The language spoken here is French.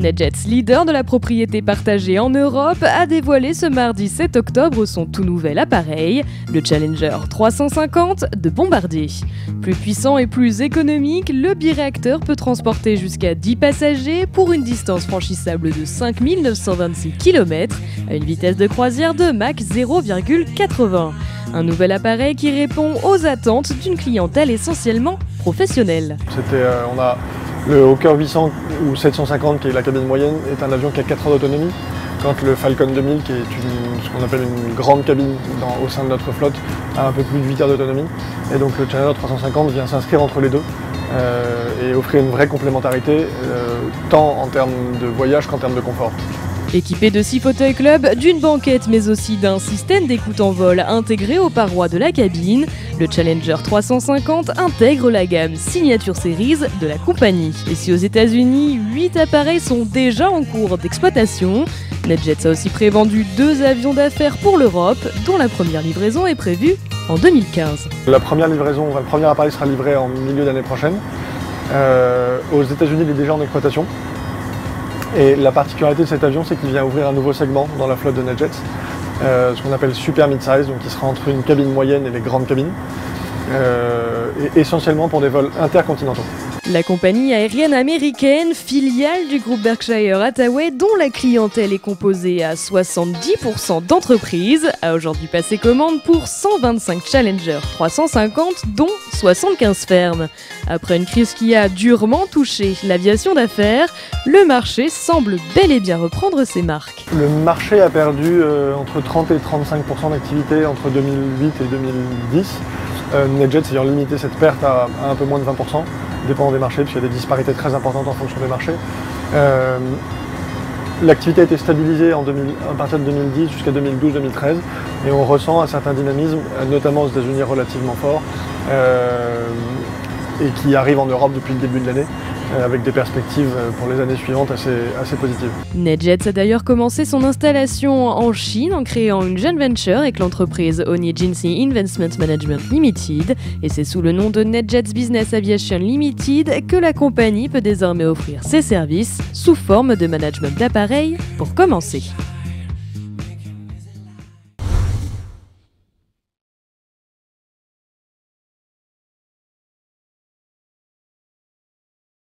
NetJets, leader de la propriété partagée en Europe, a dévoilé ce mardi 7 octobre son tout nouvel appareil, le Challenger 350 de Bombardier. Plus puissant et plus économique, le biréacteur peut transporter jusqu'à 10 passagers pour une distance franchissable de 5926 km à une vitesse de croisière de Mach 0,80. Un nouvel appareil qui répond aux attentes d'une clientèle essentiellement professionnelle. On a le Hawker 800 ou 750 qui est la cabine moyenne, est un avion qui a 4 heures d'autonomie, quand le Falcon 2000 qui est ce qu'on appelle une grande cabine au sein de notre flotte a un peu plus de 8 heures d'autonomie. Et donc le Challenger 350 vient s'inscrire entre les deux et offrir une vraie complémentarité tant en termes de voyage qu'en termes de confort. Équipé de 6 fauteuils club, d'une banquette mais aussi d'un système d'écoute en vol intégré aux parois de la cabine, le Challenger 350 intègre la gamme Signature Series de la compagnie. Et si aux États-Unis, 8 appareils sont déjà en cours d'exploitation, NetJets a aussi prévendu 2 avions d'affaires pour l'Europe, dont la première livraison est prévue en 2015. La première livraison, le premier appareil sera livré en milieu d'année prochaine. Aux États-Unis, il est déjà en exploitation. Et la particularité de cet avion, c'est qu'il vient ouvrir un nouveau segment dans la flotte de NetJets, ce qu'on appelle super mid-size, donc qui sera entre une cabine moyenne et les grandes cabines, et essentiellement pour des vols intercontinentaux. La compagnie aérienne américaine, filiale du groupe Berkshire Hathaway, dont la clientèle est composée à 70% d'entreprises, a aujourd'hui passé commande pour 125 Challenger 350, dont 75 fermes. Après une crise qui a durement touché l'aviation d'affaires, le marché semble bel et bien reprendre ses marques. Le marché a perdu entre 30 et 35% d'activité entre 2008 et 2010. NetJets ayant limité cette perte à un peu moins de 20%, dépendant des marchés, puisqu'il y a des disparités très importantes en fonction des marchés. L'activité a été stabilisée à partir de 2010 jusqu'à 2012-2013, et on ressent un certain dynamisme, notamment aux États-Unis relativement fort, et qui arrive en Europe depuis le début de l'année, avec des perspectives pour les années suivantes assez positives. NetJets a d'ailleurs commencé son installation en Chine en créant une joint venture avec l'entreprise Oni Jinsei Investment Management Limited, et c'est sous le nom de NetJets Business Aviation Limited que la compagnie peut désormais offrir ses services sous forme de management d'appareils pour commencer.